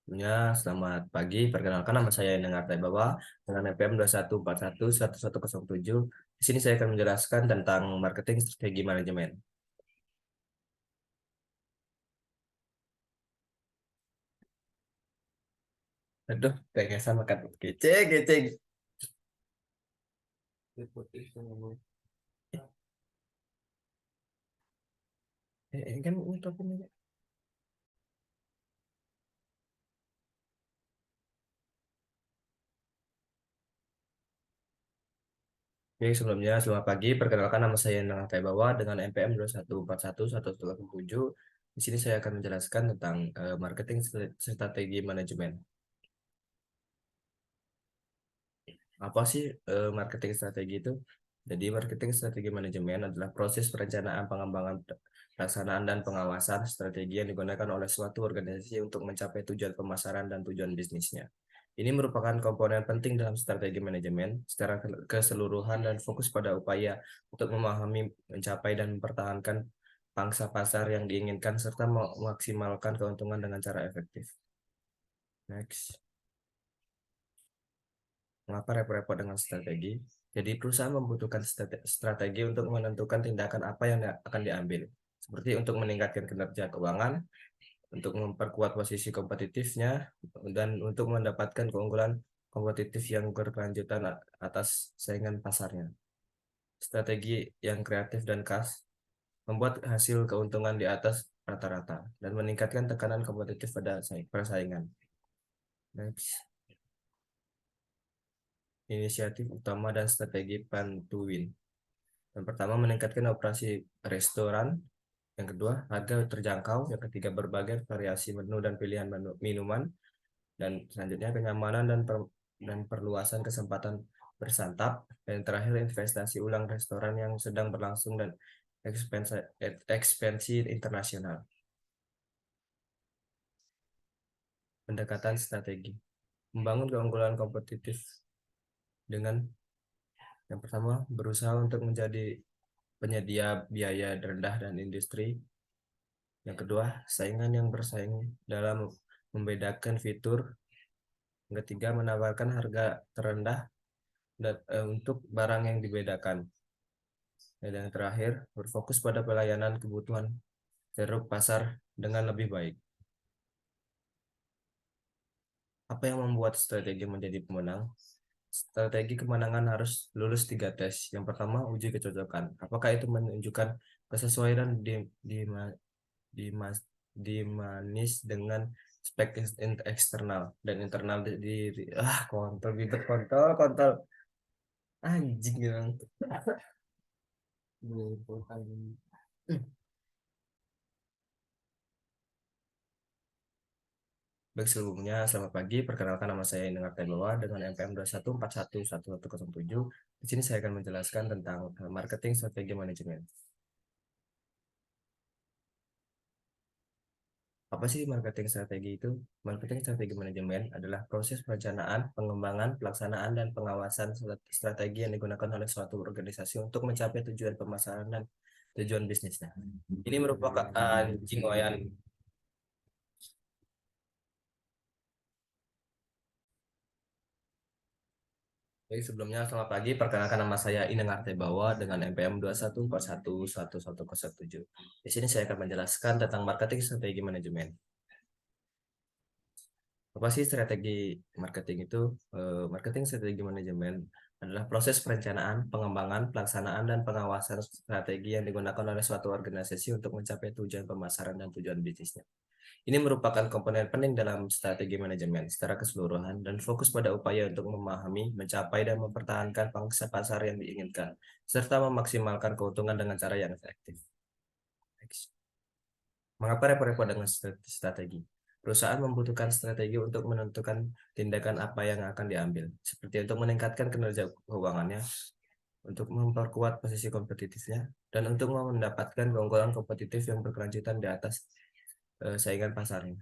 Ya, selamat pagi. Perkenalkan nama saya Eneng Artai Bawa dengan NPM 21411107. Di sini saya akan menjelaskan tentang marketing strategi manajemen. Aduh, pengen sama kan. Kece, kece. Kan untuk ini. Oke, sebelumnya selamat pagi. Perkenalkan nama saya Eneng Artai Bawa dengan NPM 21411107. Di sini saya akan menjelaskan tentang marketing strategi manajemen. Apa sih marketing strategi itu? Jadi marketing strategi manajemen adalah proses perencanaan, pengembangan, pelaksanaan, dan pengawasan strategi yang digunakan oleh suatu organisasi untuk mencapai tujuan pemasaran dan tujuan bisnisnya. Ini merupakan komponen penting dalam strategi manajemen secara keseluruhan dan fokus pada upaya untuk memahami, mencapai, dan mempertahankan pangsa pasar yang diinginkan serta memaksimalkan keuntungan dengan cara efektif. Next. Mengapa repot-repot dengan strategi? Jadi perusahaan membutuhkan strategi untuk menentukan tindakan apa yang akan diambil, seperti untuk meningkatkan kinerja keuangan, untuk memperkuat posisi kompetitifnya, dan untuk mendapatkan keunggulan kompetitif yang berkelanjutan atas saingan pasarnya. Strategi yang kreatif dan khas membuat hasil keuntungan di atas rata-rata dan meningkatkan tekanan kompetitif pada persaingan. Next. Inisiatif utama dan strategi Pantuin. Yang pertama, meningkatkan operasi restoran. Yang kedua, harga terjangkau. Yang ketiga, berbagai variasi menu dan pilihan minuman. Dan selanjutnya, kenyamanan dan perluasan kesempatan bersantap. Dan yang terakhir, investasi ulang restoran yang sedang berlangsung dan ekspansi internasional. Pendekatan strategi. Membangun keunggulan kompetitif dengan yang pertama, berusaha untuk menjadi penyedia biaya rendah dan industri. Yang kedua, saingan yang bersaing dalam membedakan fitur. Yang ketiga, menawarkan harga terendah untuk barang yang dibedakan. Dan yang terakhir, berfokus pada pelayanan kebutuhan ceruk pasar dengan lebih baik. Apa yang membuat strategi menjadi pemenang? Strategi kemenangan harus lulus 3 tes. Yang pertama, uji kecocokan. Apakah itu menunjukkan kesesuaian di dimanis dengan spek eksternal dan internal kontol bibet kontol kontol anjing bilang. Baik, sebelumnya selamat pagi. Perkenalkan nama saya Ineng Artebawa dengan NPM 21411107. Di sini saya akan menjelaskan tentang marketing strategi manajemen. Apa sih marketing strategi itu? Marketing strategi manajemen adalah proses perencanaan, pengembangan, pelaksanaan, dan pengawasan strategi yang digunakan oleh suatu organisasi untuk mencapai tujuan pemasaran dan tujuan bisnisnya. Ini merupakan anjing wayan. Jadi sebelumnya selamat pagi, perkenalkan nama saya Ineng Artebawa dengan NPM 21411107. Di sini saya akan menjelaskan tentang marketing strategi manajemen. Apa sih strategi marketing itu? Marketing strategi manajemen adalah proses perencanaan, pengembangan, pelaksanaan, dan pengawasan strategi yang digunakan oleh suatu organisasi untuk mencapai tujuan pemasaran dan tujuan bisnisnya. Ini merupakan komponen penting dalam strategi manajemen secara keseluruhan dan fokus pada upaya untuk memahami, mencapai, dan mempertahankan pangsa pasar yang diinginkan, serta memaksimalkan keuntungan dengan cara yang efektif. Mengapa repot-repot dengan strategi? Perusahaan membutuhkan strategi untuk menentukan tindakan apa yang akan diambil, seperti untuk meningkatkan kinerja keuangannya, untuk memperkuat posisi kompetitifnya, dan untuk mendapatkan keunggulan kompetitif yang berkelanjutan di atas saingan pasarnya.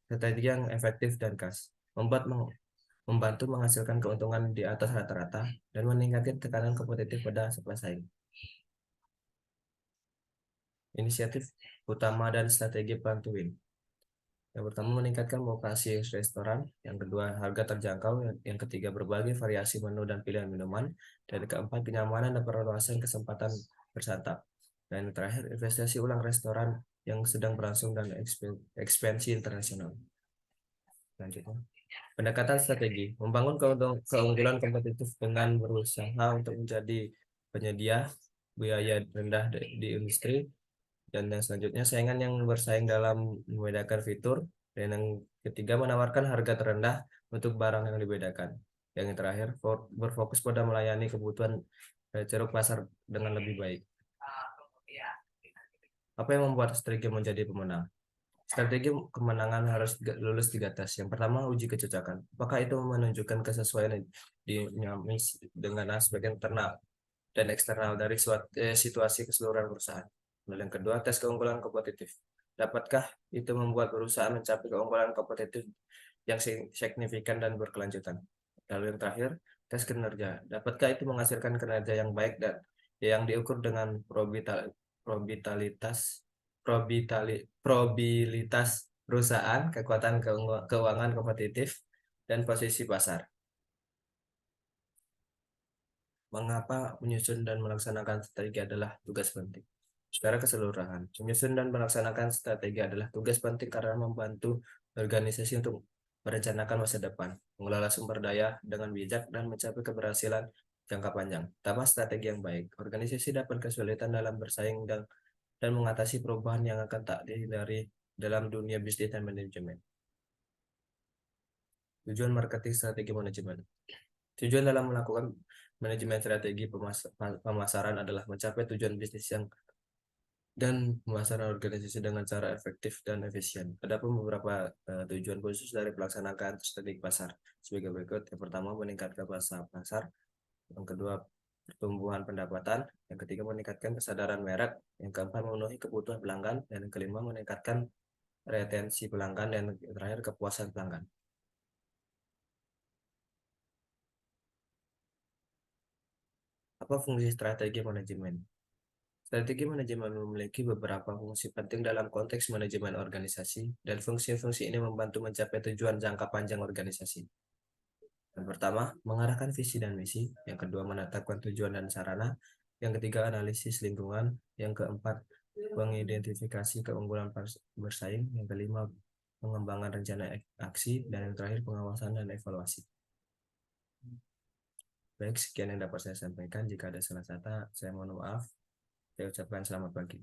Strategi yang efektif dan khas membantu menghasilkan keuntungan di atas rata-rata dan meningkatkan tekanan kompetitif pada pesaing. Inisiatif utama dan strategi Plantuin. Yang pertama meningkatkan vokasi restoran, yang kedua harga terjangkau, yang ketiga berbagai variasi menu dan pilihan minuman, dan keempat kenyamanan dan perluasan kesempatan bersantap. Dan yang terakhir investasi ulang restoran yang sedang berlangsung dan ekspansi internasional. Selanjutnya, pendekatan strategi membangun keunggulan kompetitif dengan berusaha untuk menjadi penyedia biaya rendah di industri. Dan yang selanjutnya, saingan yang bersaing dalam membedakan fitur. Dan yang ketiga, menawarkan harga terendah untuk barang yang dibedakan. Yang terakhir, berfokus pada melayani kebutuhan ceruk pasar dengan lebih baik. Apa yang membuat strategi menjadi pemenang? Strategi kemenangan harus lulus 3 tes. Yang pertama, uji kecocokan. Apakah itu menunjukkan kesesuaian dinamis dengan aspek internal dan eksternal dari situasi keseluruhan perusahaan. Lalu yang kedua, tes keunggulan kompetitif. Dapatkah itu membuat perusahaan mencapai keunggulan kompetitif yang signifikan dan berkelanjutan? Lalu yang terakhir, tes kinerja. Dapatkah itu menghasilkan kinerja yang baik dan yang diukur dengan probabilitas probabilitas perusahaan, kekuatan keuangan kompetitif, dan posisi pasar. Mengapa menyusun dan melaksanakan strategi adalah tugas penting? Secara keseluruhan, menyusun dan melaksanakan strategi adalah tugas penting karena membantu organisasi untuk merencanakan masa depan, mengelola sumber daya dengan bijak, dan mencapai keberhasilan jangka panjang. Tanpa strategi yang baik, organisasi dapat kesulitan dalam bersaing dan mengatasi perubahan yang akan tak dihindari dalam dunia bisnis dan manajemen. Tujuan marketing strategi manajemen. Tujuan dalam melakukan manajemen strategi pemasaran adalah mencapai tujuan bisnis dan pemasaran organisasi dengan cara efektif dan efisien. Adapun beberapa tujuan khusus dari pelaksanaan strategi pasar sebagai berikut. Yang pertama, meningkatkan pasar. Yang kedua, pertumbuhan pendapatan. Yang ketiga, meningkatkan kesadaran merek. Yang keempat, memenuhi kebutuhan pelanggan. Dan yang kelima, meningkatkan retensi pelanggan. Dan yang terakhir, kepuasan pelanggan. Apa fungsi strategi manajemen? Strategi manajemen memiliki beberapa fungsi penting dalam konteks manajemen organisasi, dan fungsi-fungsi ini membantu mencapai tujuan jangka panjang organisasi. Yang pertama, mengarahkan visi dan misi. Yang kedua, menetapkan tujuan dan sarana. Yang ketiga, analisis lingkungan. Yang keempat, mengidentifikasi keunggulan bersaing. Yang kelima, pengembangan rencana aksi. Dan yang terakhir, pengawasan dan evaluasi. Baik, sekian yang dapat saya sampaikan. Jika ada salah kata, saya mohon maaf. Saya ucapkan selamat pagi.